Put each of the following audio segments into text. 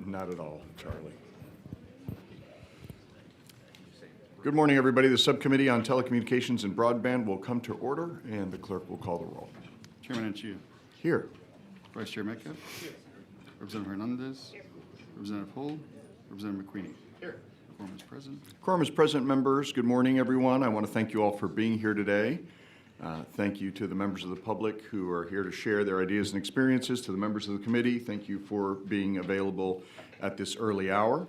Not at all, Charlie. Good morning, everybody. The Subcommittee on Telecommunications and Broadband will come to order, and the clerk will call the roll. Chairman Anchia. Here. Vice Chair Metcalf. Here. Representative Hernandez. Here. Representative Hull. Representative McQueenie. Here. Quorum is present. Quorum is present, members. Good morning, everyone. I want to thank you all for being here today. Thank you to the members of the public who are here to share their ideas and experiences. To the members of the committee, thank you for being available at this early hour.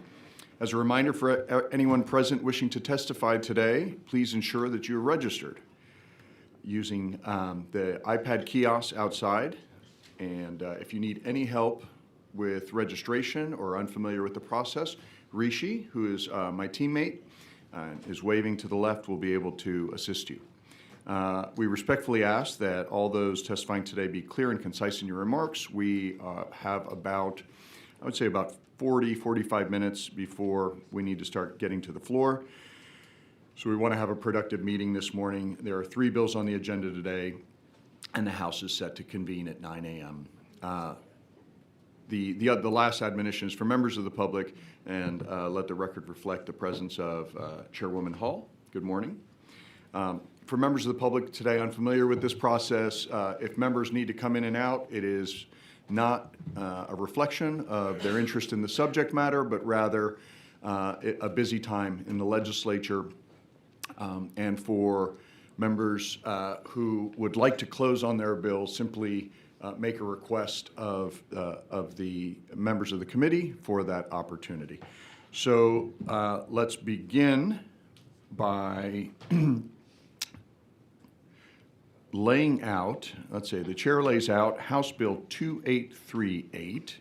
As a reminder for anyone present wishing to testify today, please ensure that you're registered using the iPad kiosks outside. And if you need any help with registration or unfamiliar with the process, Rishi, who is my teammate, is waving to the left, will be able to assist you. We respectfully ask that all those testifying today be clear and concise in your remarks. We have about 45 minutes before we need to start getting to the floor. So we want to have a productive meeting this morning. There are 3 bills on the agenda today, and the House is set to convene at 9 a.m. The last admonition is for members of the public, and let the record reflect the presence of Chairwoman Hall. Good morning. For members of the public today unfamiliar with this process, if members need to come in and out, it is not a reflection of their interest in the subject matter, but rather a busy time in the legislature. And for members who would like to close on their bill, simply make a request of the members of the committee for that opportunity. So let's begin by laying out, the chair lays out House Bill 2838.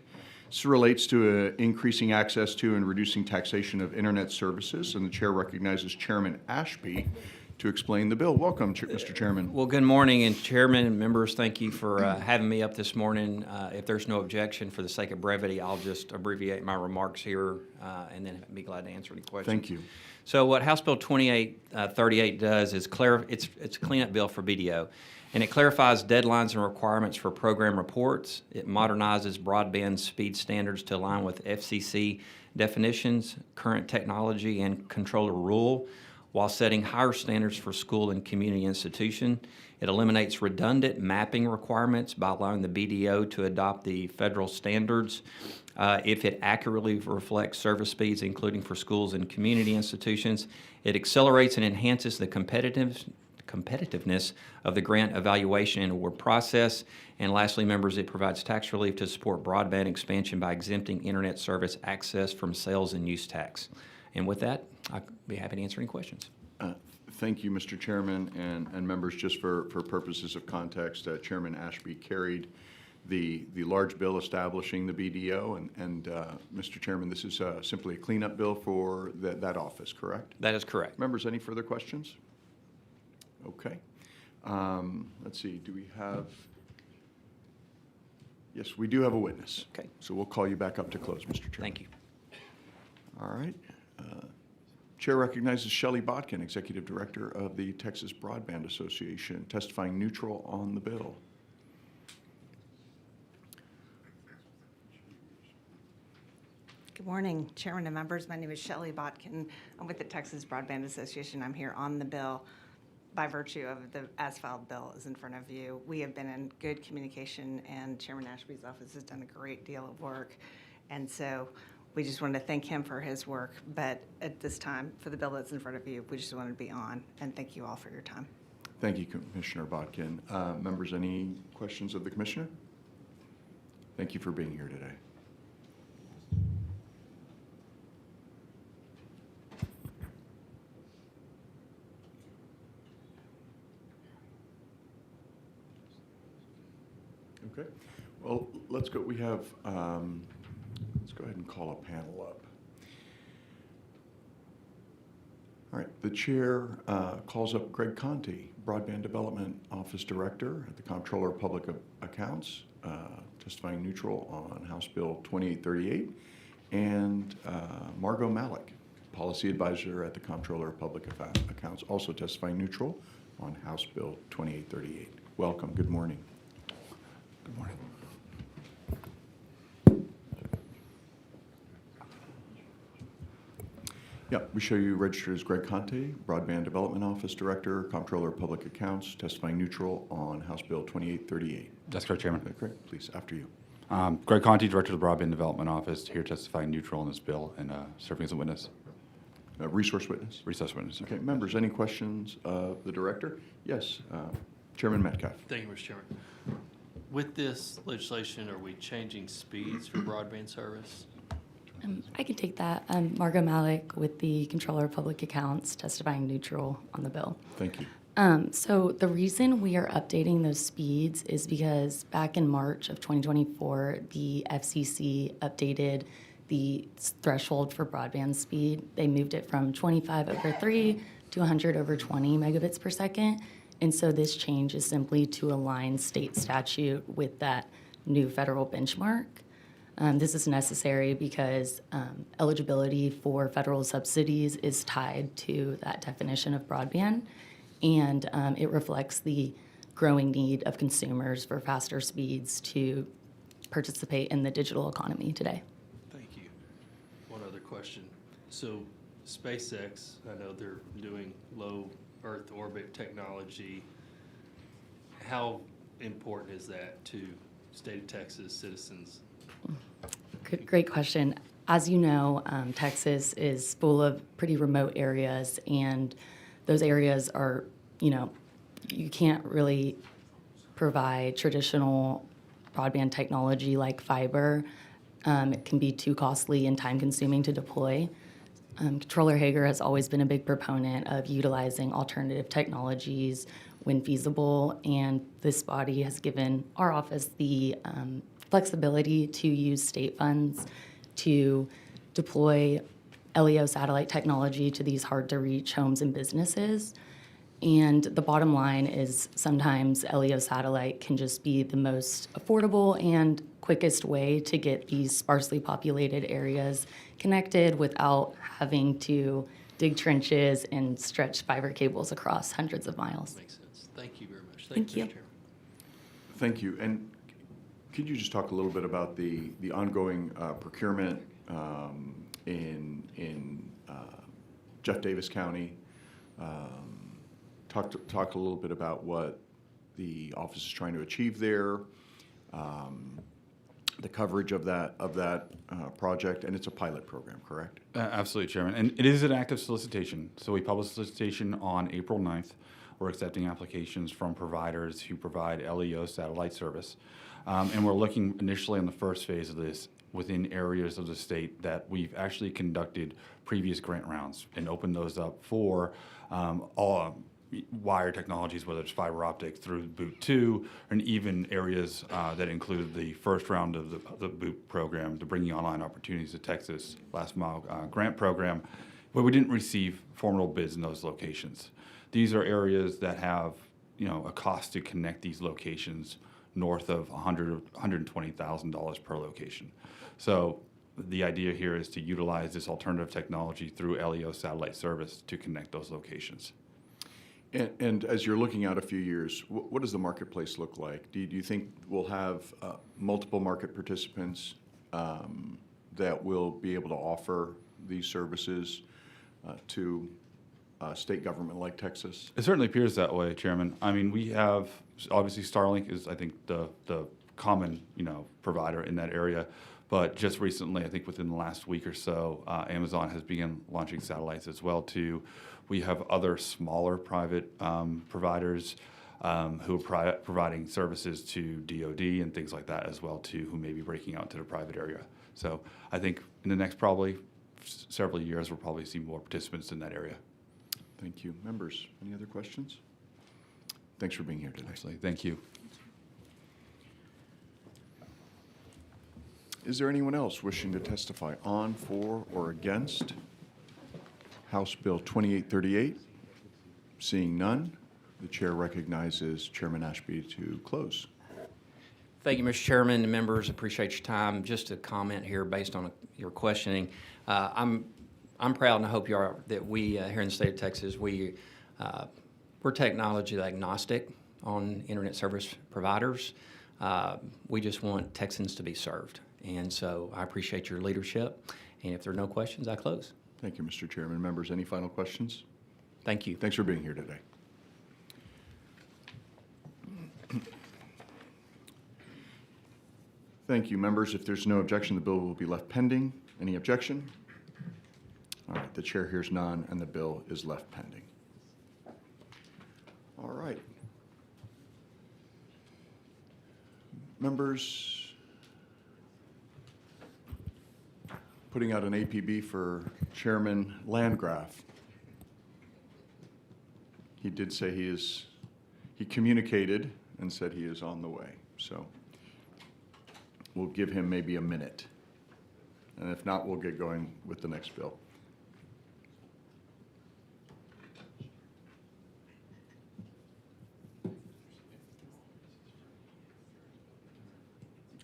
This relates to increasing access to and reducing taxation of internet services, and the chair recognizes Chairman Ashby to explain the bill. Welcome, Mr. Chairman. Well, good morning, and Chairman and members, thank you for having me up this morning. If there's no objection, for the sake of brevity, I'll just abbreviate my remarks here, and then be glad to answer any questions. Thank you. So what House Bill 2838 does is it's a cleanup bill for BDO, and it clarifies deadlines and requirements for program reports. It modernizes broadband speed standards to align with FCC definitions, current technology, and controller rule, while setting higher standards for school and community institution. It eliminates redundant mapping requirements by allowing the BDO to adopt the federal standards if it accurately reflects service speeds, including for schools and community institutions. It accelerates and enhances the competitiveness of the grant evaluation and award process. And lastly, members, it provides tax relief to support broadband expansion by exempting internet service access from sales and use tax. And with that, I'll be happy to answer any questions. Thank you, Mr. Chairman, and members. Just for purposes of context, Chairman Ashby carried the large bill establishing the BDO, and Mr. Chairman, this is simply a cleanup bill for that office, correct? That is correct. Members, any further questions? Okay. Let's see. Do we have? Yes, we do have a witness. Okay. So we'll call you back up to close, Mr. Chairman. Thank you. All right. Chair recognizes Shelley Botkin, Executive Director of the Texas Broadband Association, testifying neutral on the bill. Good morning, Chairman and members. My name is Shelley Botkin. I'm with the Texas Broadband Association. I'm here on the bill by virtue of the as-filed bill is in front of you. We have been in good communication, and Chairman Ashby's office has done a great deal of work. And so we just wanted to thank him for his work, but at this time, for the bill that's in front of you, we just wanted to be on, and thank you all for your time. Thank you, Commissioner Botkin. Members, any questions of the Commissioner? Thank you for being here today. Okay. Well, let's go. We have, let's go ahead and call a panel up. All right. The chair calls up Greg Conti, Broadband Development Office Director at the Comptroller of Public Accounts, testifying neutral on House Bill 2838, and Margot Malik, Policy Advisor at the Comptroller of Public Accounts, also testifying neutral on House Bill 2838. Welcome. Good morning. Good morning. Yeah, we show you registered as Greg Conte, Broadband Development Office Director, Comptroller of Public Accounts, testifying neutral on House Bill 2838. That's correct, Chairman. Okay, Greg, please, after you. Greg Conti, Director of the Broadband Development Office, here testifying neutral on this bill and serving as a witness, Resource witness. recess witness. Okay, members, any questions of the director? Yes, Chairman Metcalf. Thank you, Mr. Chairman. With this legislation, are we changing speeds for broadband service? I can take that. Margot Malik with the Comptroller of Public Accounts, testifying neutral on the bill. Thank you. So the reason we are updating those speeds is because back in March of 2024, the FCC updated the threshold for broadband speed. They moved it from 25/3 to 100/20 megabits per second. And so this change is simply to align state statute with that new federal benchmark. This is necessary because eligibility for federal subsidies is tied to that definition of broadband, and it reflects the growing need of consumers for faster speeds to participate in the digital economy today. Thank you. One other question. So SpaceX, I know they're doing low Earth orbit technology. How important is that to state of Texas citizens? Great question. As you know, Texas is full of pretty remote areas, and those areas are, you can't really provide traditional broadband technology like fiber. It can be too costly and time-consuming to deploy. Controller Hager has always been a big proponent of utilizing alternative technologies when feasible, and this body has given our office the flexibility to use state funds to deploy LEO satellite technology to these hard-to-reach homes and businesses. And the bottom line is sometimes LEO satellite can just be the most affordable and quickest way to get these sparsely populated areas connected without having to dig trenches and stretch fiber cables across hundreds of miles. Makes sense. Thank you very much. Thank you. Mr. Chairman. Thank you. And could you just talk a little bit about the ongoing procurement in Jeff Davis County? Talk a little bit about what the office is trying to achieve there, the coverage of that project, and it's a pilot program, correct? Absolutely, Chairman. And it is an active solicitation. So we published a solicitation on April 9th. We're accepting applications from providers who provide LEO satellite service. And we're looking initially on the first phase of this within areas of the state that we've actually conducted previous grant rounds and opened those up for all wire technologies, whether it's fiber optic through Boot 2, and even areas that include the first round of the Boot program, the Bringing Online Opportunities to Texas Last Mile grant program, where we didn't receive formal bids in those locations. These are areas that have, a cost to connect these locations north of $120,000 per location. So the idea here is to utilize this alternative technology through LEO satellite service to connect those locations. And as you're looking out a few years, what does the marketplace look like? Do you think we'll have multiple market participants that will be able to offer these services to a state government like Texas? It certainly appears that way, Chairman. I mean, we have, obviously Starlink is, I think, the common, provider in that area. But just recently, I think within the last week or so, Amazon has begun launching satellites as well too. We have other smaller private providers who are providing services to DoD and things like that as well too, who may be breaking out to the private area. So I think in the next probably several years, we'll probably see more participants in that area. Thank you. Members, any other questions? Thanks for being here today. Absolutely. Thank you. Is there anyone else wishing to testify on, for, or against House Bill 2838? Seeing none, the chair recognizes Chairman Ashby to close. Thank you, Mr. Chairman and members. Appreciate your time. Just a comment here based on your questioning. I'm proud, and I hope you are, that we here in the state of Texas, we're technology agnostic on internet service providers. We just want Texans to be served. And so I appreciate your leadership. And if there are no questions, I close. Thank you, Mr. Chairman. Members, any final questions? Thank you. Thanks for being here today. Thank you, members. If there's no objection, the bill will be left pending. Any objection? All right, the chair hears none, and the bill is left pending. All right. Members, putting out an APB for Chairman Landgraf. He did say he communicated and said he is on the way. So we'll give him maybe a minute. And if not, we'll get going with the next bill.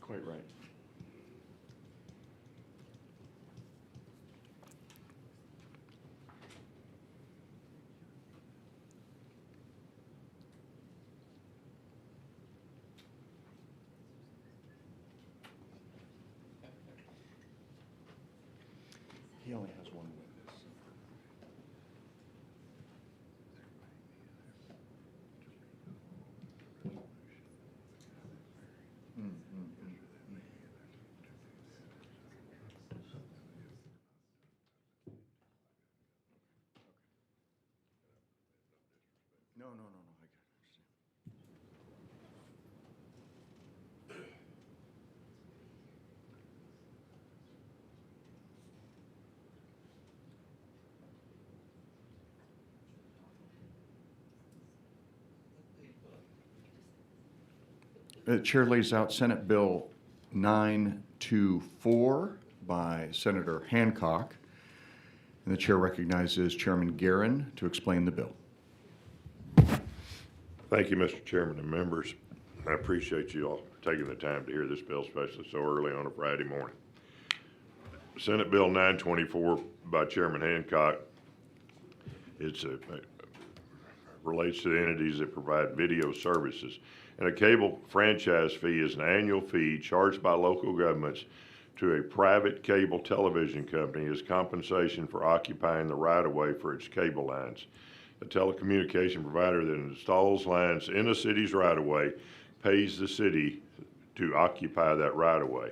Quite right. He only has one witness. No, I get it. The chair lays out Senate Bill 924 by Senator Hancock. And the chair recognizes Chairman Guerin to explain the bill. Thank you, Mr. Chairman and members. I appreciate you all taking the time to hear this bill, especially so early on a Friday morning. Senate Bill 924 by Chairman Hancock. Relates to the entities that provide video services. And a cable franchise fee is an annual fee charged by local governments to a private cable television company as compensation for occupying the right-of-way for its cable lines. A telecommunication provider that installs lines in a city's right-of-way pays the city to occupy that right-of-way.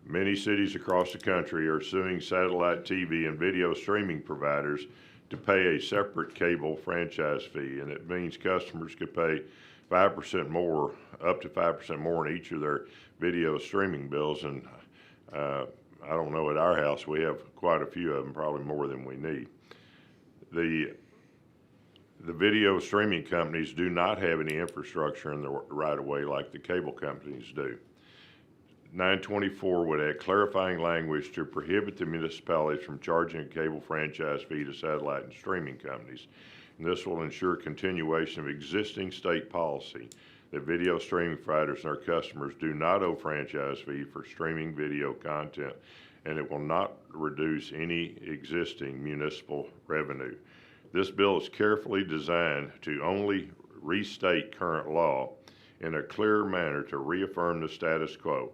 Many cities across the country are suing satellite TV and video streaming providers to pay a separate cable franchise fee, and it means customers could pay 5% more, up to 5% more in each of their video streaming bills. And I don't know, at our house we have quite a few of them, probably more than we need. The video streaming companies do not have any infrastructure in the right-of-way like the cable companies do. 924 would add clarifying language to prohibit the municipalities from charging a cable franchise fee to satellite and streaming companies. And this will ensure continuation of existing state policy that video streaming providers and their customers do not owe franchise fee for streaming video content, and it will not reduce any existing municipal revenue. This bill is carefully designed to only restate current law in a clear manner to reaffirm the status quo,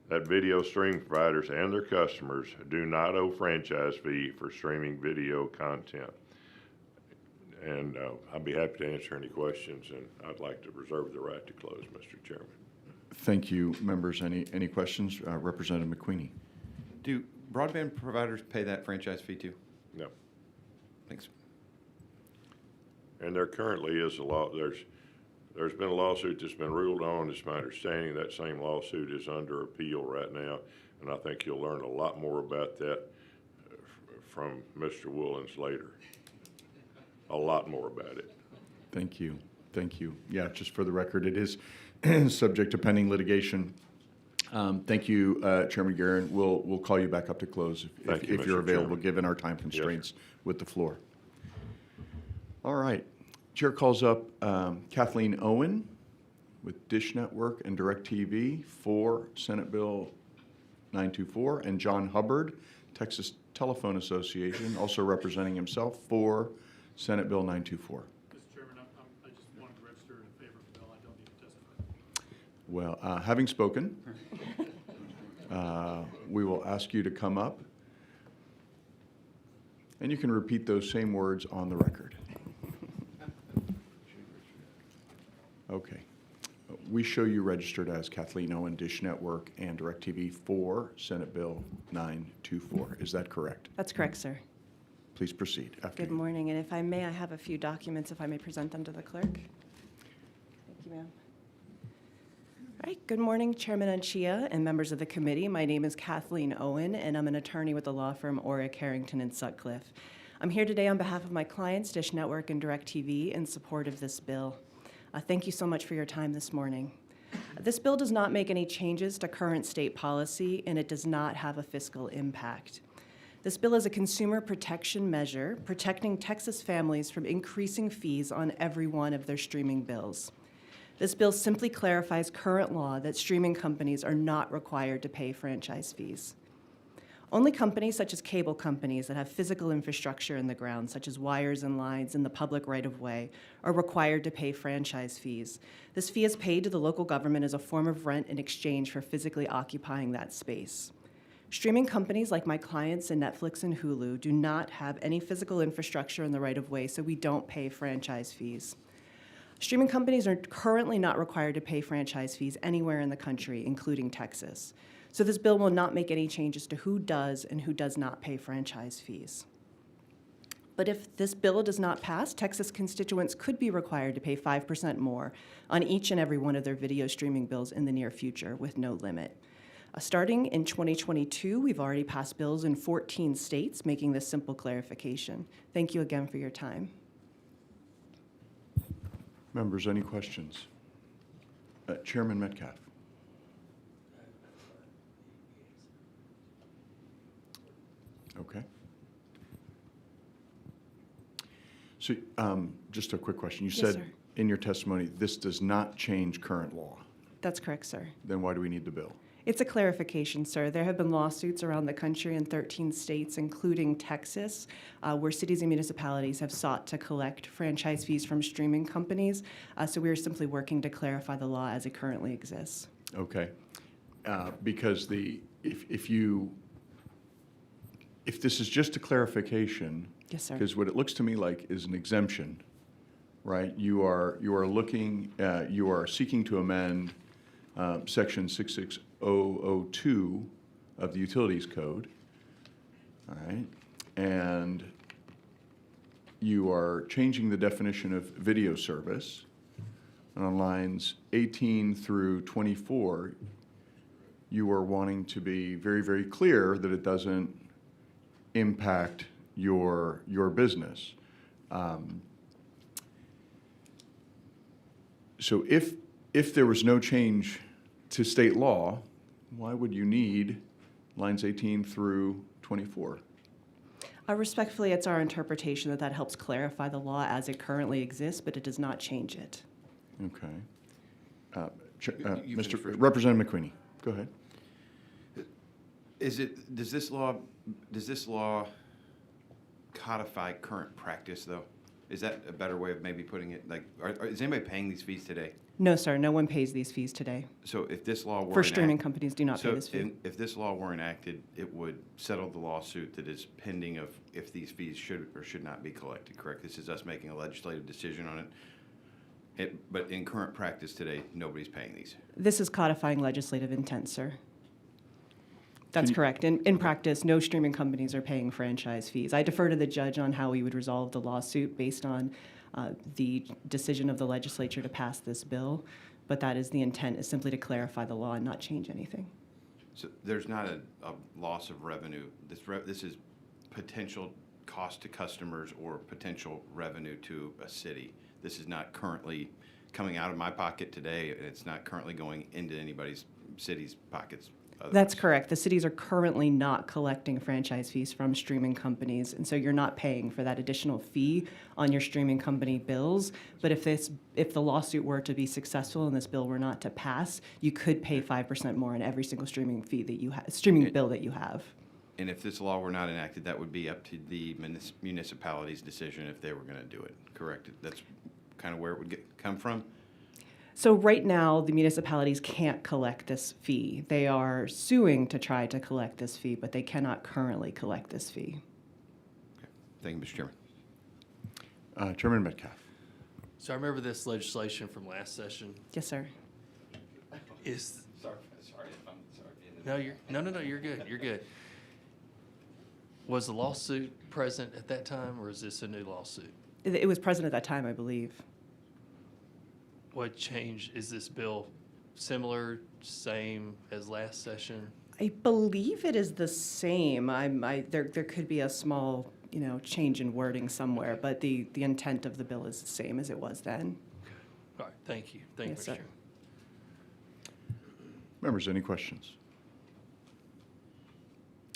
that video streaming providers and their customers do not owe franchise fee for streaming video content. And I'd be happy to answer any questions, and I'd like to reserve the right to close, Mr. Chairman. Thank you, members. Any questions? Representative McQueenie. Do broadband providers pay that franchise fee too? No. Thanks. And there currently is a law, there's been a lawsuit that's been ruled on. It's my understanding that same lawsuit is under appeal right now, and I think you'll learn a lot more about that from Mr. Woolens later. A lot more about it. Thank you. Thank you. Yeah, just for the record, it is subject to pending litigation. Thank you, Chairman Guerin. We'll call you back up to close Thank you, if you're Mr. available, Chairman. given our time constraints with the floor. All right. Chair calls up Kathleen Owen with Dish Network and DirecTV for Senate Bill 924, and John Hubbard, Texas Telephone Association, also representing himself for Senate Bill 924. Mr. Chairman, I just wanted to register in favor of the bill. I don't need to testify. Well, having spoken, we will ask you to come up. And you can repeat those same words on the record. Okay. We show you registered as Kathleen Owen, Dish Network, and DirecTV for Senate Bill 924. Is that correct? That's correct, sir. Please proceed. After Good you. morning, and if I may, I have a few documents, if I may present them to the clerk. Thank you, ma'am. All right, good morning, Chairman Anchia and members of the committee. My name is Kathleen Owen, and I'm an attorney with the law firm Orrick, Harrington, and Sutcliffe. I'm here today on behalf of my clients, Dish Network and DirecTV, in support of this bill. Thank you so much for your time this morning. This bill does not make any changes to current state policy, and it does not have a fiscal impact. This bill is a consumer protection measure protecting Texas families from increasing fees on every one of their streaming bills. This bill simply clarifies current law that streaming companies are not required to pay franchise fees. Only companies such as cable companies that have physical infrastructure in the ground, such as wires and lines in the public right-of-way, are required to pay franchise fees. This fee is paid to the local government as a form of rent in exchange for physically occupying that space. Streaming companies like my clients in Netflix and Hulu do not have any physical infrastructure in the right-of-way, so we don't pay franchise fees. Streaming companies are currently not required to pay franchise fees anywhere in the country, including Texas. So this bill will not make any changes to who does and who does not pay franchise fees. But if this bill does not pass, Texas constituents could be required to pay 5% more on each and every one of their video streaming bills in the near future with no limit. Starting in 2022, we've already passed bills in 14 states making this simple clarification. Thank you again for your time. Members, any questions? Chairman Metcalf. Okay. So just a quick question. You Yes, said sir. in your testimony, this does not change current law. That's correct, sir. Then why do we need the bill? It's a clarification, sir. There have been lawsuits around the country in 13 states, including Texas, where cities and municipalities have sought to collect franchise fees from streaming companies. So we are simply working to clarify the law as it currently exists. Okay. Because if this is just a clarification, Yes, sir. because what it looks to me like is an exemption, right? You are seeking to amend Section 66002 of the Utilities Code, all right? And you are changing the definition of video service. And on lines 18 through 24, you are wanting to be very, very clear that it doesn't impact your business. So if there was no change to state law, why would you need lines 18 through 24? Respectfully, it's our interpretation that that helps clarify the law as it currently exists, but it does not change it. Okay. You finish Mr. first. Representative McQueenie, go ahead. Does this law codify current practice, though? Is that a better way of maybe putting it? Like, is anybody paying these fees today? No, sir, no one pays these fees today. So if this law were For streaming enacted- companies do not pay this fee. if this law were enacted, it would settle the lawsuit that is pending of if these fees should or should not be collected, correct? This is us making a legislative decision on it. But in current practice today, nobody's paying these. This is codifying legislative intent, sir. That's you- correct. In practice, no streaming companies are paying franchise fees. I defer to the judge on how we would resolve the lawsuit based on the decision of the legislature to pass this bill, but that is the intent, is simply to clarify the law and not change anything. So there's not a loss of revenue. This is potential cost to customers or potential revenue to a city. This is not currently coming out of my pocket today, and it's not currently going into anybody's city's pockets. That's correct. The cities are currently not collecting franchise fees from streaming companies, and so you're not paying for that additional fee on your streaming company bills. But if the lawsuit were to be successful and this bill were not to pass, you could pay 5% more on every single streaming bill that you have. And if this law were not enacted, that would be up to the municipality's decision if they were going to do it, correct? That's kind of where it would come from? So right now, the municipalities can't collect this fee. They are suing to try to collect this fee, but they cannot currently collect this fee. Thank you, Mr. Chairman. Chairman Metcalf. So I remember this legislation from last session. Yes, sir. Is, Sorry if I'm sorry. no, you're good, you're good. Was the lawsuit present at that time, or is this a new lawsuit? It was present at that time, I believe. What change, is this bill similar, same as last session? I believe it is the same. There could be a small, change in wording somewhere, but the intent of the bill is the same as it was then. All right, thank you. Thank you, Yes, Mr. sir. Chairman. Members, any questions?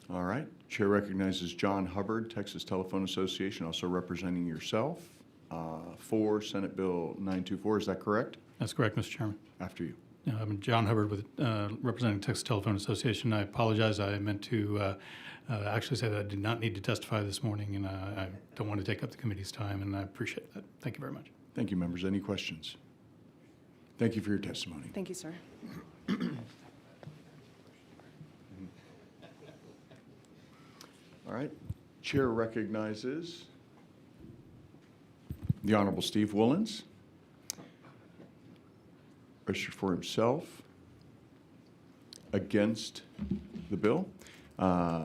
All right. Chair recognizes John Hubbard, Texas Telephone Association, also representing yourself, for Senate Bill 924. Is that correct? That's correct, Mr. Chairman. After you. I'm John Hubbard with representing Texas Telephone Association. I apologize. I meant to actually say that I did not need to testify this morning, and I don't want to take up the committee's time, and I appreciate that. Thank you very much. Thank you, members. Any questions? Thank you for your testimony. Thank you, sir. All right. Chair recognizes the Honorable Steve Woolens, registered for himself, against the bill.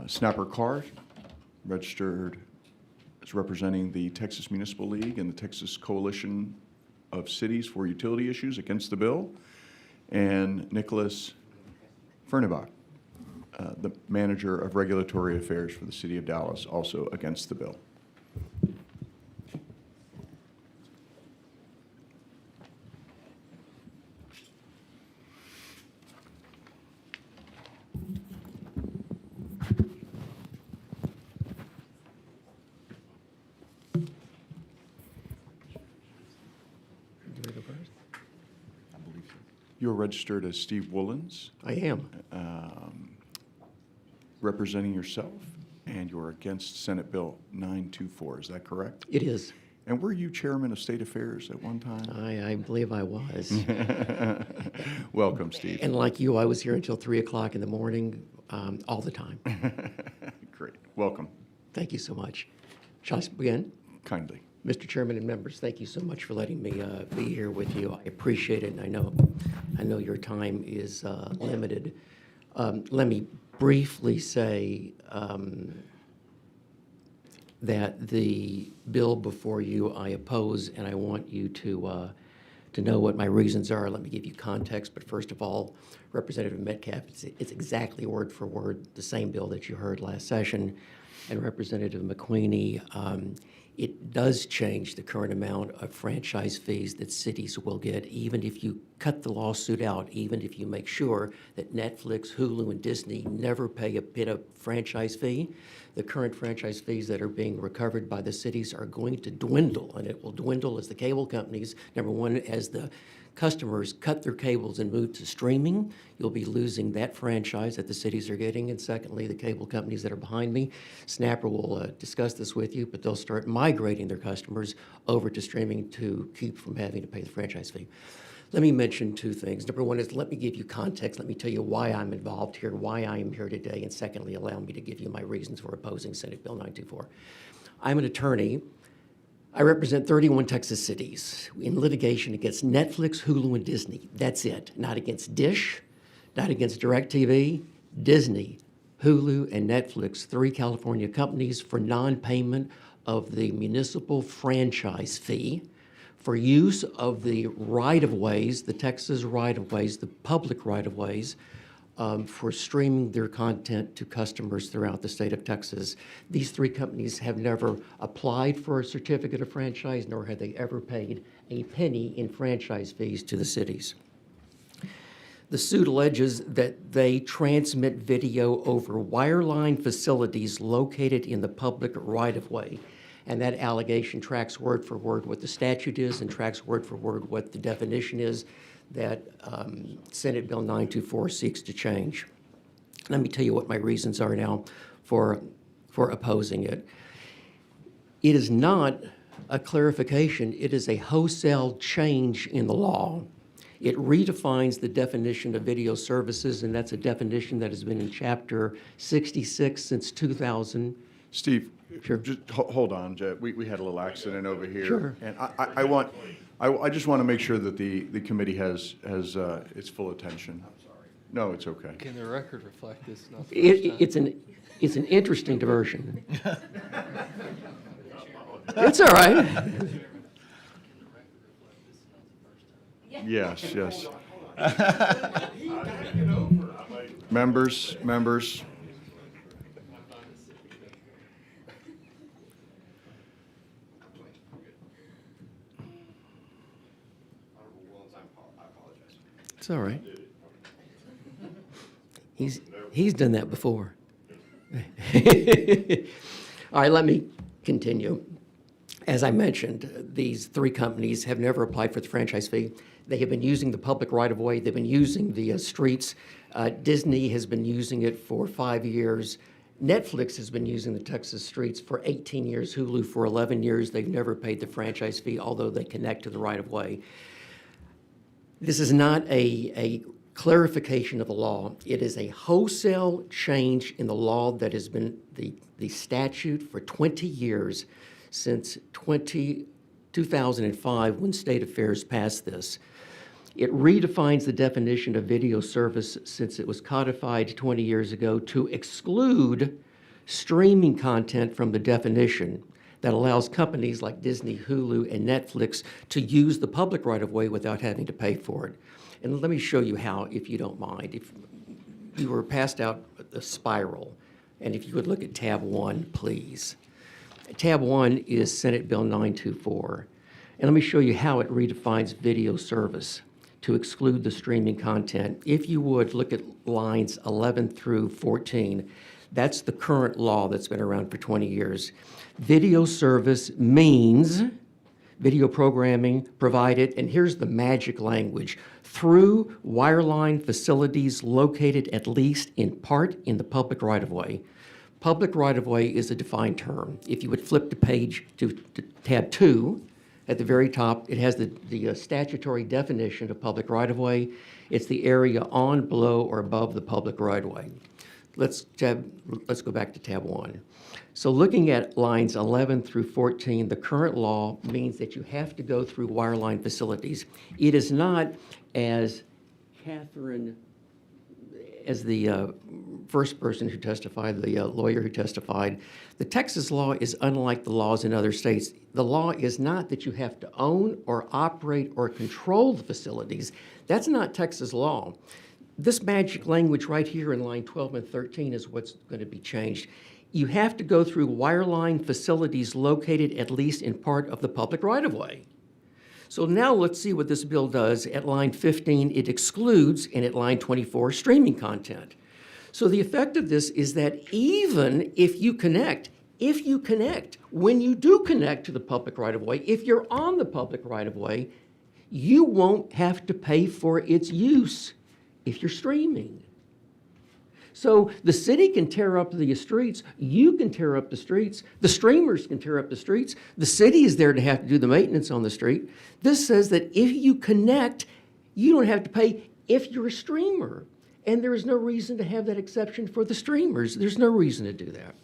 Snapper Carr, registered as representing the Texas Municipal League and the Texas Coalition of Cities for Utility Issues, against the bill. And Nicholas Fernebach, the Manager of Regulatory Affairs for the City of Dallas, also against the bill. You're registered as Steve Woolens, I am. representing yourself, and you're against Senate Bill 924. Is that correct? It is. And were you chairman of State Affairs at one time? I believe I was. Welcome, Steve. And like you, I was here until 3 o'clock in the morning, all the time. Great. Welcome. Thank you so much. Shall I begin? Kindly. Mr. Chairman and members, thank you so much for letting me be here with you. I appreciate it, and I know your time is limited. Let me briefly say that the bill before you I oppose, and I want you to know what my reasons are. Let me give you context. But first of all, Representative Metcalf, it's exactly word for word the same bill that you heard last session, and Representative McQueenie. It does change the current amount of franchise fees that cities will get, even if you cut the lawsuit out, even if you make sure that Netflix, Hulu, and Disney never pay a bit of franchise fee. The current franchise fees that are being recovered by the cities are going to dwindle, and it will dwindle as the cable companies, number one, as the customers cut their cables and move to streaming, you'll be losing that franchise that the cities are getting. And secondly, the cable companies that are behind me, Snapper will discuss this with you, but they'll start migrating their customers over to streaming to keep from having to pay the franchise fee. Let me mention two things. Number one is let me give you context. Let me tell you why I'm involved here, why I am here today. And secondly, allow me to give you my reasons for opposing Senate Bill 924. I'm an attorney. I represent 31 Texas cities in litigation against Netflix, Hulu, and Disney. That's it. Not against Dish, not against DirecTV, Disney, Hulu, and Netflix, 3 California companies for non-payment of the municipal franchise fee for use of the right-of-ways, the Texas right-of-ways, the public right-of-ways, for streaming their content to customers throughout the state of Texas. These 3 companies have never applied for a certificate of franchise, nor have they ever paid a penny in franchise fees to the cities. The suit alleges that they transmit video over wireline facilities located in the public right-of-way. And that allegation tracks word for word what the statute is and tracks word for word what the definition is that Senate Bill 924 seeks to change. Let me tell you what my reasons are now for opposing it. It is not a clarification, it is a wholesale change in the law. It redefines the definition of video services, and that's a definition that has been in Chapter 66 since 2000, Steve? Sure. Just hold on, Jeff. We had a little accident over here. Sure. And I just want to make sure that the committee has its full attention. I'm sorry. No, it's okay. Can the record reflect this? Not the first time? It's an interesting diversion. It's all right. Yes, yes. Members. It's all right. He's done that before. All right, let me continue. As I mentioned, these three companies have never applied for the franchise fee. They have been using the public right-of-way. They've been using the streets. Disney has been using it for 5 years. Netflix has been using the Texas streets for 18 years. Hulu for 11 years. They've never paid the franchise fee, although they connect to the right-of-way. This is not a clarification of the law. It is a wholesale change in the law that has been the statute for 20 years, since 2005, when State Affairs passed this. It redefines the definition of video service, since it was codified 20 years ago, to exclude streaming content from the definition that allows companies like Disney, Hulu, and Netflix to use the public right-of-way without having to pay for it. And let me show you how, if you don't mind. If you were passed out a spiral, and if you would look at tab 1, please. Tab 1 is Senate Bill 924. And let me show you how it redefines video service to exclude the streaming content. If you would look at lines 11 through 14, that's the current law that's been around for 20 years. Video service means video programming provided, and here's the magic language, through wireline facilities located at least in part in the public right-of-way. Public right-of-way is a defined term. If you would flip the page to tab 2, at the very top, it has the statutory definition of public right-of-way. It's the area on, below, or above the public right-of-way. Let's go back to tab 1. So looking at lines 11 through 14, the current law means that you have to go through wireline facilities. It is not, as Catherine, as the first person who testified, the lawyer who testified, the Texas law is unlike the laws in other states. The law is not that you have to own or operate or control the facilities. That's not Texas law. This magic language right here in line 12 and 13 is what's going to be changed. You have to go through wireline facilities located at least in part of the public right-of-way. So now let's see what this bill does. At line 15, it excludes, and at line 24, streaming content. So the effect of this is that even if you connect, when you do connect to the public right-of-way, if you're on the public right-of-way, you won't have to pay for its use if you're streaming. So the city can tear up the streets, you can tear up the streets, the streamers can tear up the streets, the city is there to have to do the maintenance on the street. This says that if you connect, you don't have to pay if you're a streamer. And there is no reason to have that exception for the streamers. There's no reason to do that.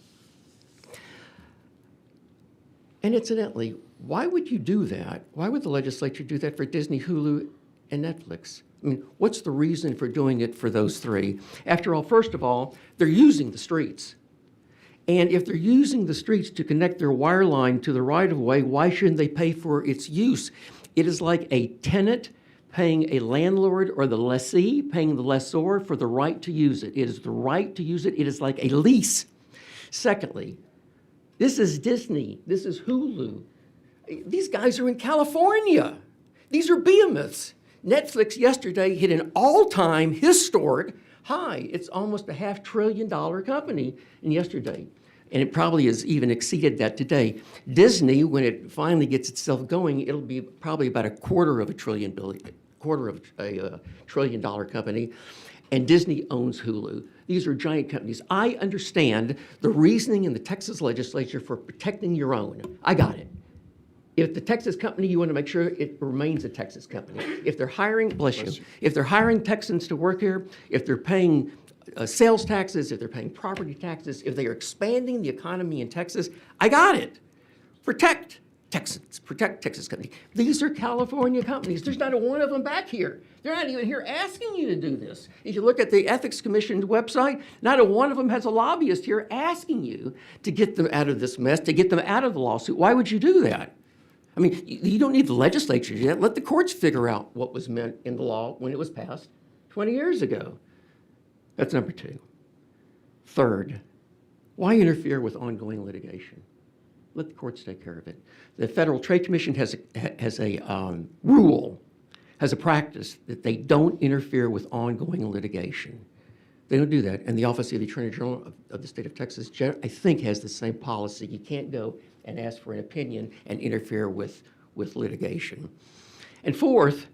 And incidentally, why would you do that? Why would the legislature do that for Disney, Hulu, and Netflix? I mean, what's the reason for doing it for those three? After all, first of all, they're using the streets. And if they're using the streets to connect their wire line to the right-of-way, why shouldn't they pay for its use? It is like a tenant paying a landlord or the lessee paying the lessor for the right to use it. It is the right to use it. It is like a lease. Secondly, this is Disney. This is Hulu. These guys are in California. These are behemoths. Netflix yesterday hit an all-time historic high. It's almost a $500 billion company in yesterday. And it probably has even exceeded that today. Disney, when it finally gets itself going, it'll be probably about $250 billion company. And Disney owns Hulu. These are giant companies. I understand the reasoning in the Texas legislature for protecting your own. I got it. If the Texas company, you want to make sure it remains a Texas company. If they're hiring, bless you, if they're hiring Texans to work here, if they're paying sales taxes, if they're paying property taxes, if they are expanding the economy in Texas, I got it. Protect Texans, protect Texas companies. These are California companies. There's not a one of them back here. They're not even here asking you to do this. If you look at the Ethics Commission's website, not a one of them has a lobbyist here asking you to get them out of this mess, to get them out of the lawsuit. Why would you do that? I mean, you don't need the legislature to do that. Let the courts figure out what was meant in the law when it was passed 20 years ago. That's number two. Third, why interfere with ongoing litigation? Let the courts take care of it. The Federal Trade Commission has a rule, has a practice that they don't interfere with ongoing litigation. They don't do that. And the Office of the Attorney General of the state of Texas, I think, has the same policy. You can't go and ask for an opinion and interfere with litigation. And fourth,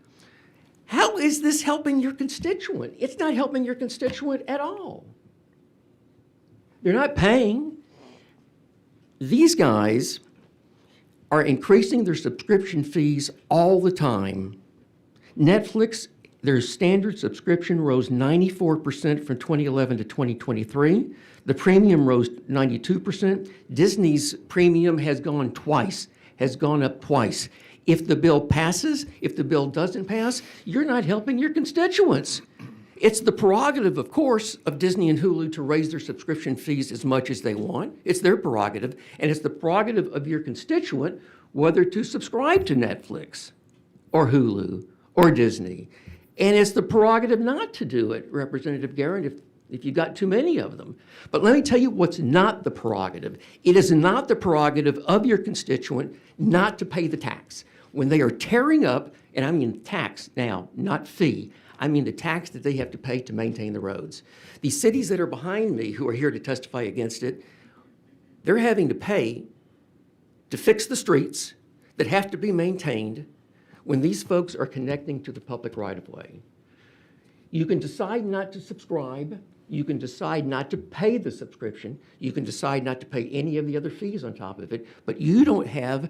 how is this helping your constituent? It's not helping your constituent at all. They're not paying. These guys are increasing their subscription fees all the time. Netflix, their standard subscription rose 94% from 2011 to 2023. The premium rose 92%. Disney's premium has gone up twice. If the bill passes, if the bill doesn't pass, you're not helping your constituents. It's the prerogative, of course, of Disney and Hulu to raise their subscription fees as much as they want. It's their prerogative, and it's the prerogative of your constituent whether to subscribe to Netflix or Hulu or Disney. And it's the prerogative not to do it, Representative Guerin, if you got too many of them. But let me tell you what's not the prerogative. It is not the prerogative of your constituent not to pay the tax. When they are tearing up, and I mean tax now, not fee, I mean the tax that they have to pay to maintain the roads. The cities that are behind me who are here to testify against it, they're having to pay to fix the streets that have to be maintained when these folks are connecting to the public right-of-way. You can decide not to subscribe. You can decide not to pay the subscription. You can decide not to pay any of the other fees on top of it, but you don't have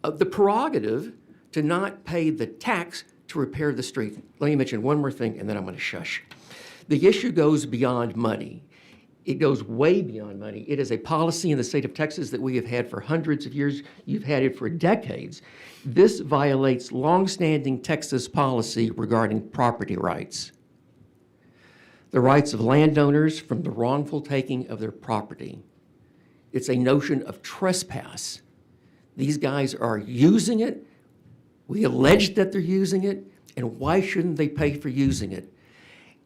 the prerogative to not pay the tax to repair the street. Let me mention one more thing, and then I'm going to shush. The issue goes beyond money. It goes way beyond money. It is a policy in the state of Texas that we have had for hundreds of years. You've had it for decades. This violates longstanding Texas policy regarding property rights. The rights of landowners from the wrongful taking of their property. It's a notion of trespass. These guys are using it. We allege that they're using it, and why shouldn't they pay for using it?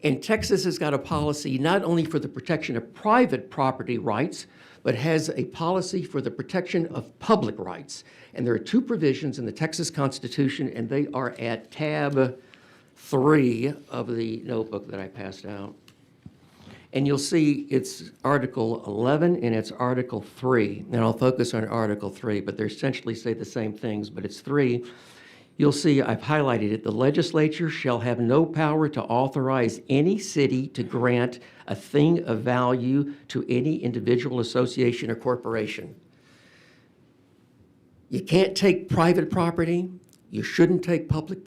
And Texas has got a policy not only for the protection of private property rights, but has a policy for the protection of public rights. And there are two provisions in the Texas Constitution, and they are at tab 3 of the notebook that I passed out. And you'll see it's Article 11 and it's Article 3. And I'll focus on Article 3, but they essentially say the same things, but it's 3. You'll see I've highlighted it. The legislature shall have no power to authorize any city to grant a thing of value to any individual, association, or corporation. You can't take private property. You shouldn't take public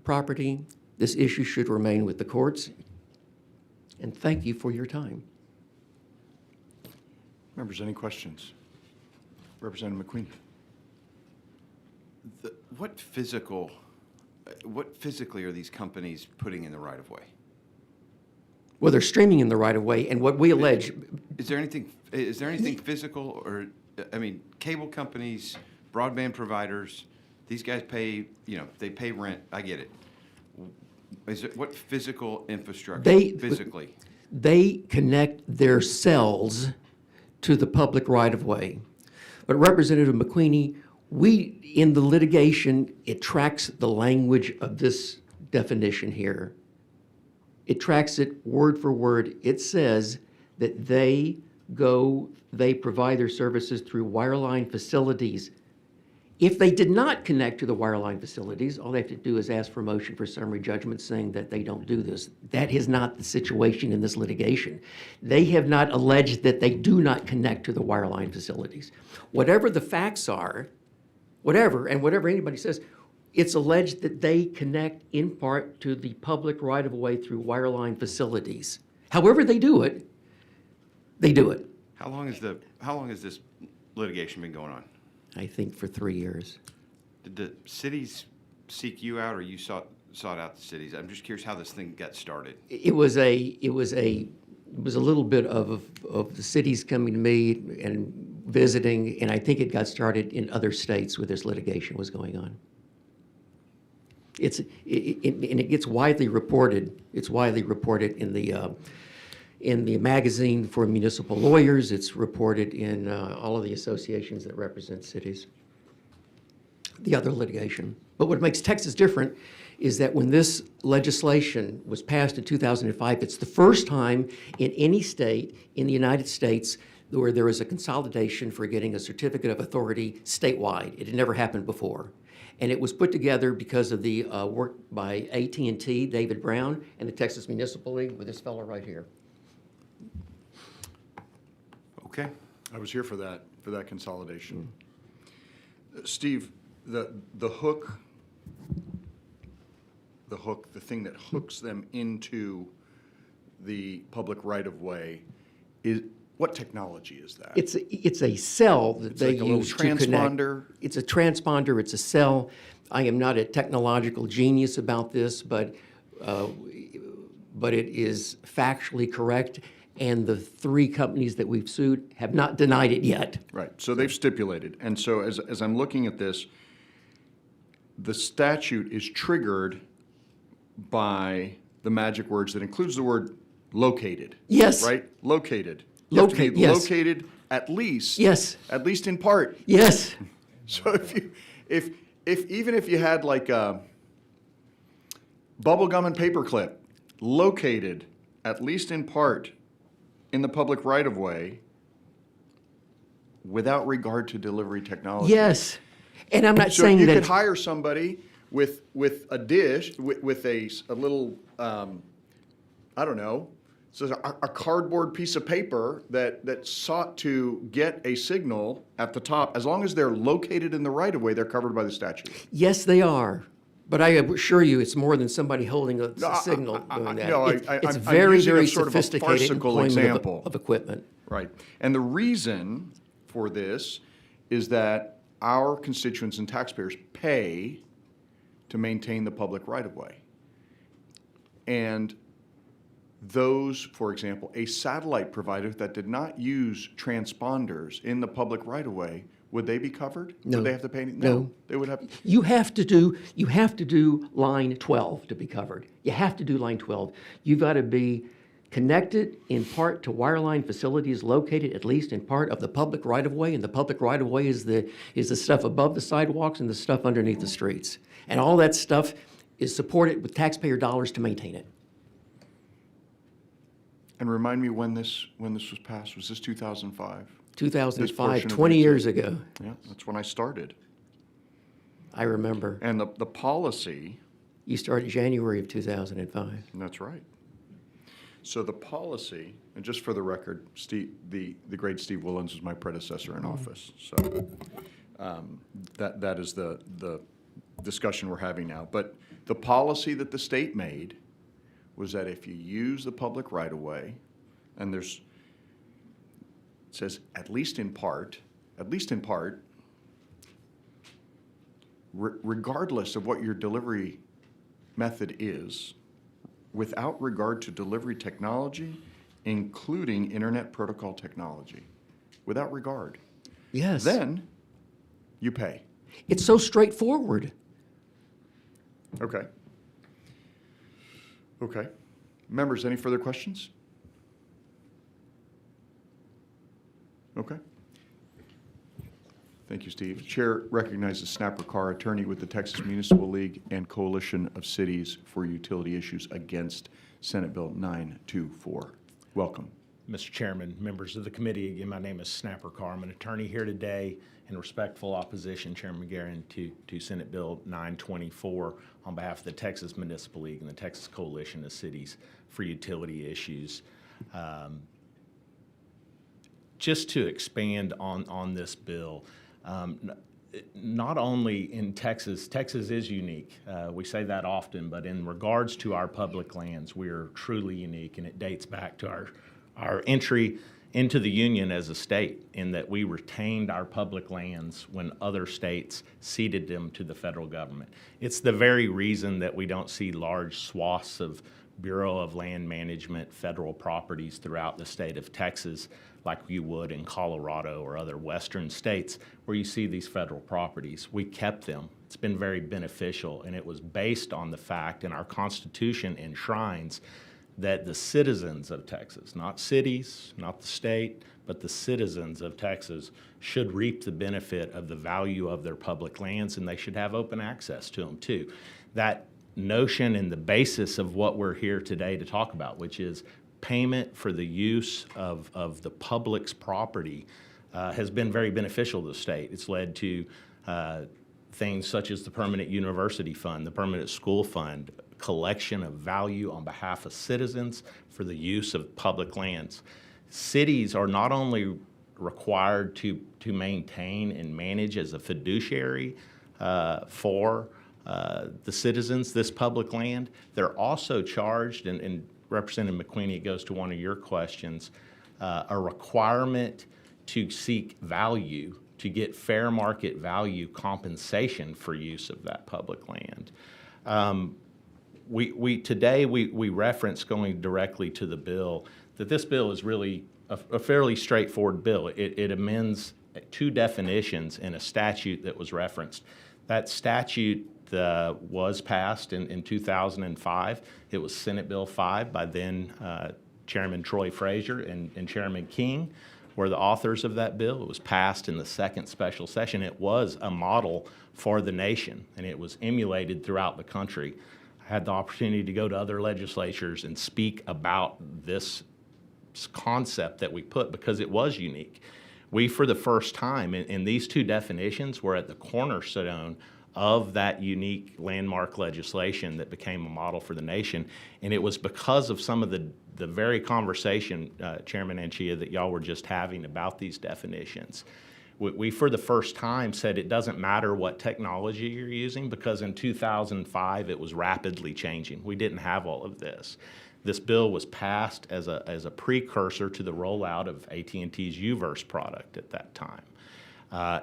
property. This issue should remain with the courts. And thank you for your time. Members, any questions? Representative McQueen. What physically are these companies putting in the right of way? Well, they're streaming in the right of way, and what we allege. Is there anything physical, or, I mean, cable companies, broadband providers, these guys pay, they pay rent, I get it. What physical infrastructure, physically? They connect their cells to the public right of way. But Representative McQueenie, in the litigation, it tracks the language of this definition here. It tracks it word for word. It says that they provide their services through wireline facilities. If they did not connect to the wireline facilities, all they have to do is ask for a motion for summary judgment saying that they don't do this. That is not the situation in this litigation. They have not alleged that they do not connect to the wireline facilities. Whatever the facts are, whatever anybody says, it's alleged that they connect in part to the public right-of-way through wireline facilities. However they do it, they do it. How long has this litigation been going on? I think for 3 years. Did the cities seek you out, or you sought out the cities? I'm just curious how this thing got started. It was a little bit of the cities coming to me and visiting, and I think it got started in other states where this litigation was going on. And it gets widely reported. It's widely reported in the magazine for municipal lawyers. It's reported in all of the associations that represent cities. The other litigation. But what makes Texas different is that when this legislation was passed in 2005, it's the first time in any state in the United States where there is a consolidation for getting a certificate of authority statewide. It had never happened before. And it was put together because of the work by AT&T, David Brown, and the Texas Municipal League with this fellow right here. Okay. I was here for that consolidation. Steve, the hook, the thing that hooks them into the public right-of-way, what technology is that? It's a cell that It's they like a little use to connect. transponder? It's a transponder, it's a cell. I am not a technological genius about this, but it is factually correct, and the 3 companies that we've sued have not denied it yet. Right, so they've stipulated. And so as I'm looking at this, the statute is triggered by the magic words that includes the word located. Yes. Right? Located. You have to be Locate, yes. located at least. Yes. At least in part. Yes, So if even if you had like a bubble gum and paperclip located at least in part in the public right of way without regard to delivery technology. yes. And I'm not So saying you that. could hire somebody with a dish, with a little, I don't know, so a cardboard piece of paper that sought to get a signal at the top. As long as they're located in the right of way, they're covered by the statute. Yes, they are. But I assure you, it's more than somebody holding a No, signal doing that. no, It's I'm very, using a very sort of a sophisticated farcical employment example. of equipment. Right. And the reason for this is that our constituents and taxpayers pay to maintain the public right of way. And those, for example, a satellite provider that did not use transponders in the public right of way, would they be covered? No. Would they have to pay any? No. They would have. You have to do line 12 to be covered. You have to do line 12. You've got to be connected in part to wireline facilities located at least in part of the public right-of-way, and the public right-of-way is the stuff above the sidewalks and the stuff underneath the streets. And all that stuff is supported with taxpayer dollars to maintain it. And remind me when this was passed. Was this 2005? 2005, portion of 20 the- years ago, Yeah, that's when I started. I remember. And the policy, You started January of 2005. that's right. So the policy, and just for the record, Steve, the great Steve Willens was my predecessor in office. So that is the discussion we're having now. But the policy that the state made was that if you use the public right-of-way, and it says at least in part, regardless of what your delivery method is, without regard to delivery technology, including internet protocol technology, without regard, Yes. then you pay. It's so straightforward. Okay. Okay. Members, any further questions? Okay. Thank you, Steve. Chair recognizes Snapper Carr, attorney with the Texas Municipal League and Coalition of Cities for Utility Issues against Senate Bill 924. Welcome. Mr. Chairman, members of the committee, again, my name is Snapper Carr. I'm an attorney here today in respectful opposition, Chairman McGarren, to Senate Bill 924 on behalf of the Texas Municipal League and the Texas Coalition of Cities for Utility Issues. Just to expand on this bill, not only in Texas, Texas is unique. We say that often, but in regards to our public lands, we are truly unique, and it dates back to our entry into the Union as a state, in that we retained our public lands when other states ceded them to the federal government. It's the very reason that we don't see large swaths of Bureau of Land Management federal properties throughout the state of Texas like you would in Colorado or other western states where you see these federal properties. We kept them. It's been very beneficial, and it was based on the fact, and our Constitution enshrines, that the citizens of Texas, not cities, not the state, but the citizens of Texas should reap the benefit of the value of their public lands, and they should have open access to them too. That notion and the basis of what we're here today to talk about, which is payment for the use of the public's property, has been very beneficial to the state. It's led to things such as the Permanent University Fund, the Permanent School Fund, collection of value on behalf of citizens for the use of public lands. Cities are not only required to maintain and manage as a fiduciary for the citizens this public land, they're also charged, and Representative McQueenie, it goes to one of your questions, a requirement to seek value, to get fair market value compensation for use of that public land. Today we reference, going directly to the bill, that this bill is really a fairly straightforward bill. It amends two definitions in a statute that was referenced. That statute was passed in 2005. It was Senate Bill 5 by then Chairman Troy Frazier and Chairman King were the authors of that bill. It was passed in the second special session. It was a model for the nation, and it was emulated throughout the country. I had the opportunity to go to other legislatures and speak about this concept that we put because it was unique. We, for the first time, in these two definitions, were at the cornerstone of that unique landmark legislation that became a model for the nation. And it was because of some of the very conversation, Chairman Anchia, that y'all were just having about these definitions. We, for the first time, said it doesn't matter what technology you're using, because in 2005 it was rapidly changing. We didn't have all of this. This bill was passed as a precursor to the rollout of AT&T's UVerse product at that time.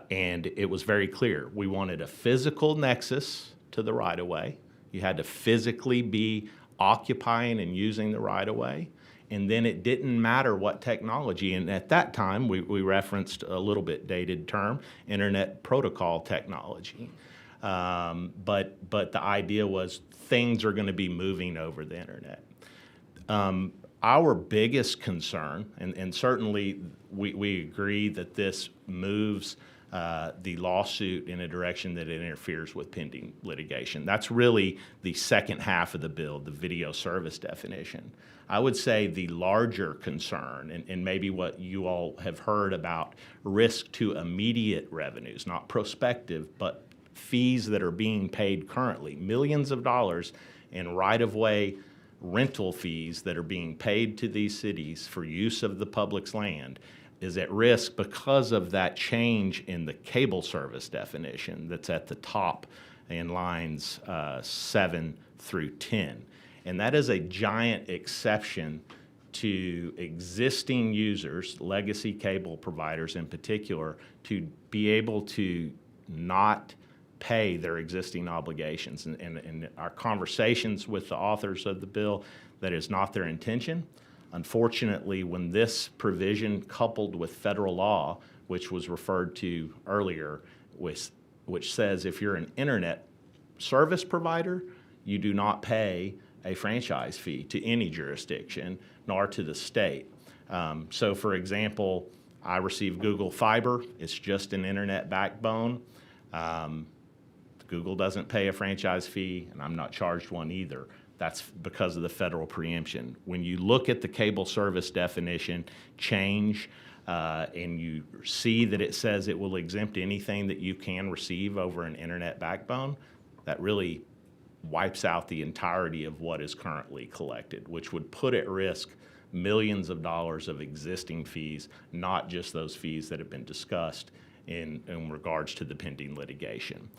And it was very clear. We wanted a physical nexus to the right-of-way. You had to physically be occupying and using the right-of-way. And then it didn't matter what technology. And at that time, we referenced a little bit dated term, Internet Protocol technology. But the idea was things are going to be moving over the Internet. Our biggest concern, and certainly we agree that this moves the lawsuit in a direction that it interferes with pending litigation. That's really the second half of the bill, the video service definition. I would say the larger concern, and maybe what you all have heard about risk to immediate revenues, not prospective, but fees that are being paid currently, millions of dollars in right-of-way rental fees that are being paid to these cities for use of the public's land, is at risk because of that change in the cable service definition that's at the top in lines 7 through 10. And that is a giant exception to existing users, legacy cable providers in particular, to be able to not pay their existing obligations. And our conversations with the authors of the bill, that is not their intention. Unfortunately, when this provision coupled with federal law, which was referred to earlier, which says if you're an internet service provider, you do not pay a franchise fee to any jurisdiction, nor to the state. So for example, I receive Google Fiber. It's just an internet backbone. Google doesn't pay a franchise fee, and I'm not charged one either. That's because of the federal preemption. When you look at the cable service definition change, and you see that it says it will exempt anything that you can receive over an internet backbone, that really wipes out the entirety of what is currently collected, which would put at risk millions of dollars of existing fees, not just those fees that have been discussed. in regards to the pending litigation.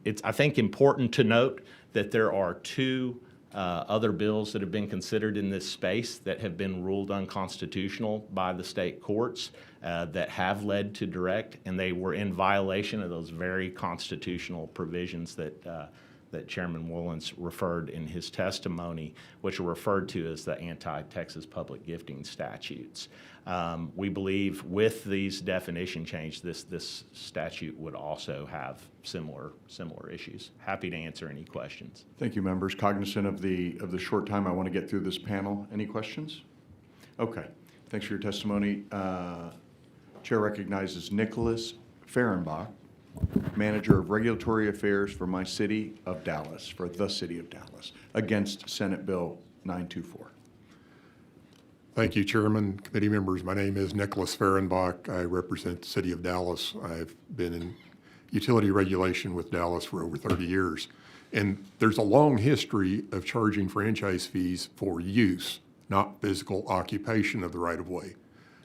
It's, I think, important to note that there are two other bills that have been considered in this space that have been ruled unconstitutional by the state courts that have led to direct, and they were in violation of those very constitutional provisions that Chairman Woolens referred in his testimony, which are referred to as the anti-Texas public gifting statutes. We believe with these definition change, this statute would also have similar issues. Happy to answer any questions. Thank you, members. Cognizant of the short time, I want to get through this panel. Any questions? Okay. Thanks for your testimony. Chair recognizes Nicholas Fehrenbach, Manager of Regulatory Affairs for my city of Dallas, for the city of Dallas, against Senate Bill 924. Thank you, Chairman, committee members. My name is Nicholas Fehrenbach. I represent the city of Dallas. I've been in utility regulation with Dallas for over 30 years. And there's a long history of charging franchise fees for use, not physical occupation of the right-of-way.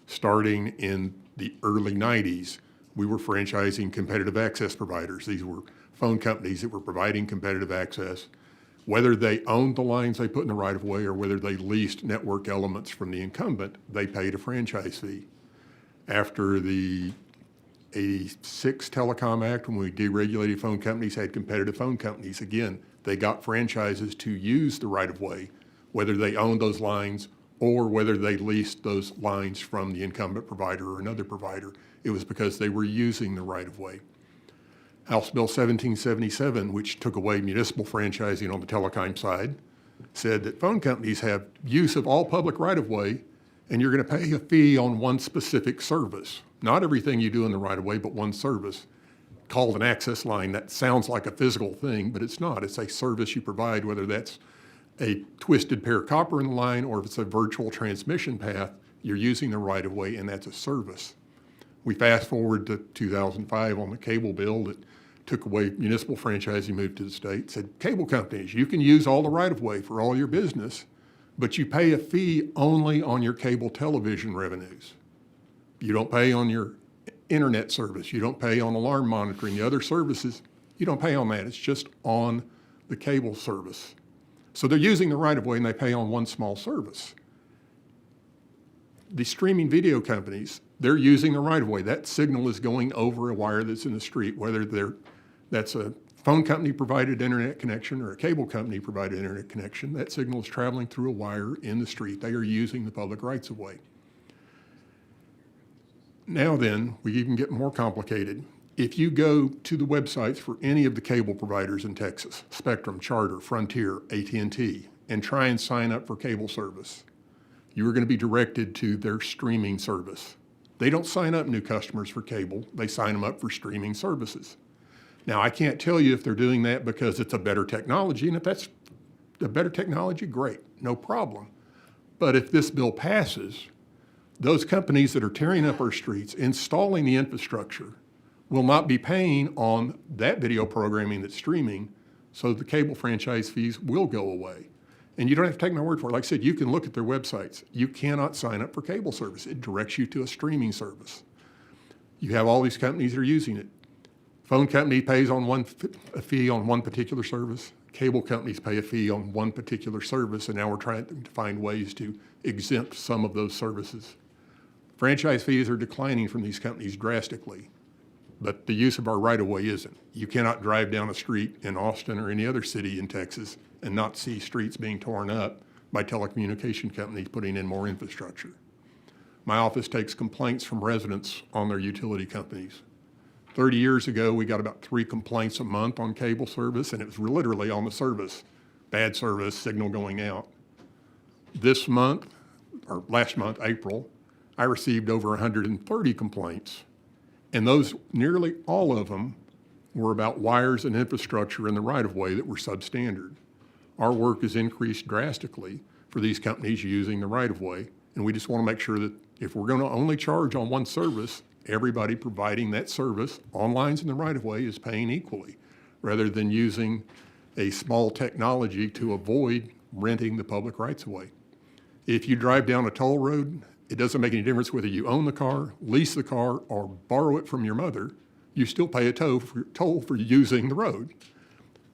Starting in the early 90s, we were franchising competitive access providers. These were phone companies that were providing competitive access. Whether they owned the lines they put in the right-of-way or whether they leased network elements from the incumbent, they paid a franchise fee. After the 86 Telecom Act, when we deregulated phone companies, had competitive phone companies, again, they got franchises to use the right-of-way, whether they owned those lines or whether they leased those lines from the incumbent provider or another provider. It was because they were using the right-of-way. House Bill 1777, which took away municipal franchising on the telecom side, said that phone companies have use of all public right-of-way, and you're going to pay a fee on one specific service. Not everything you do in the right-of-way, but one service called an access line. That sounds like a physical thing, but it's not. It's a service you provide, whether that's a twisted pair of copper in the line or if it's a virtual transmission path, you're using the right-of-way, and that's a service. We fast forward to 2005 on the cable bill that took away municipal franchising, moved to the state, said cable companies, you can use all the right-of-way for all your business, but you pay a fee only on your cable television revenues. You don't pay on your internet service. You don't pay on alarm monitoring. The other services, you don't pay on that. It's just on the cable service. So they're using the right-of-way and they pay on one small service. The streaming video companies, they're using the right-of-way. That signal is going over a wire that's in the street, whether that's a phone company provided internet connection or a cable company provided internet connection. That signal is traveling through a wire in the street. They are using the public rights-of-way. Now then, we even get more complicated. If you go to the websites for any of the cable providers in Texas, Spectrum, Charter, Frontier, AT&T, and try and sign up for cable service, you are going to be directed to their streaming service. They don't sign up new customers for cable. They sign them up for streaming services. Now, I can't tell you if they're doing that because it's a better technology, and if that's a better technology, great, no problem. But if this bill passes, those companies that are tearing up our streets, installing the infrastructure, will not be paying on that video programming that's streaming, so the cable franchise fees will go away. And you don't have to take my word for it. Like I said, you can look at their websites. You cannot sign up for cable service. It directs you to a streaming service. You have all these companies that are using it. Phone company pays on a fee on one particular service. Cable companies pay a fee on one particular service, and now we're trying to find ways to exempt some of those services. Franchise fees are declining from these companies drastically, but the use of our right-of-way isn't. You cannot drive down a street in Austin or any other city in Texas and not see streets being torn up by telecommunication companies putting in more infrastructure. My office takes complaints from residents on their utility companies. 30 years ago, we got about 3 complaints a month on cable service, and it was literally on the service, bad service, signal going out. This month, or last month, April, I received over 130 complaints, and those, nearly all of them, were about wires and infrastructure in the right-of-way that were substandard. Our work has increased drastically for these companies using the right-of-way, and we just want to make sure that if we're going to only charge on one service, everybody providing that service on lines in the right-of-way is paying equally, rather than using a small technology to avoid renting the public rights-of-way. If you drive down a toll road, It doesn't make any difference whether you own the car, lease the car, or borrow it from your mother. You still pay a toll for using the road.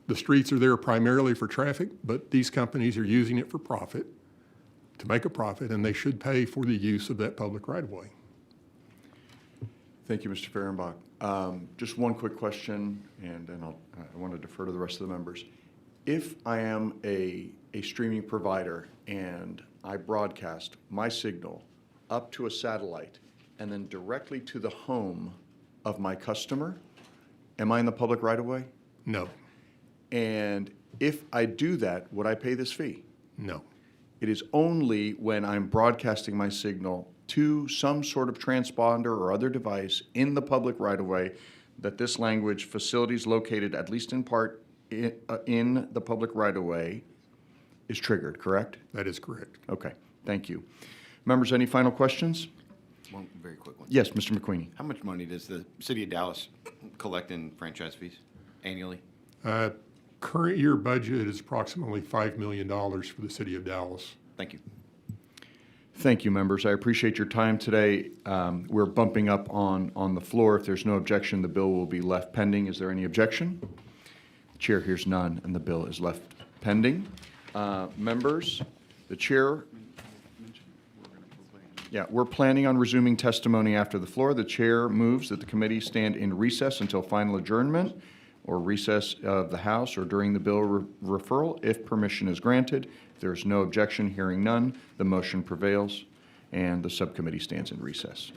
The streets are there primarily for traffic, but these companies are using it for profit, to make a profit, and they should pay for the use of that public right-of-way. Thank you, Mr. Fehrenbach. Just one quick question, and then I want to defer to the rest of the members. If I am a streaming provider and I broadcast my signal up to a satellite and then directly to the home of my customer, am I in the public right-of-way? No, And if I do that, would I pay this fee? no. It is only when I'm broadcasting my signal to some sort of transponder or other device in the public right-of-way that this language, facilities located at least in part in the public right-of-way, is triggered, correct? That is correct. Okay, thank you. Members, any final questions? One very quick one. Yes, Mr. McQueenie. How much money does the city of Dallas collect in franchise fees annually? Current year budget is approximately $5 million for the city of Dallas. Thank you. Thank you, members. I appreciate your time today. We're bumping up on the floor. If there's no objection, the bill will be left pending. Is there any objection? Chair hears none, and the bill is left pending. Members, the chair. Yeah, we're planning on resuming testimony after the floor. The chair moves that the committee stand in recess until final adjournment or recess of the House or during the bill referral if permission is granted. If there is no objection, hearing none, the motion prevails, and the subcommittee stands in recess.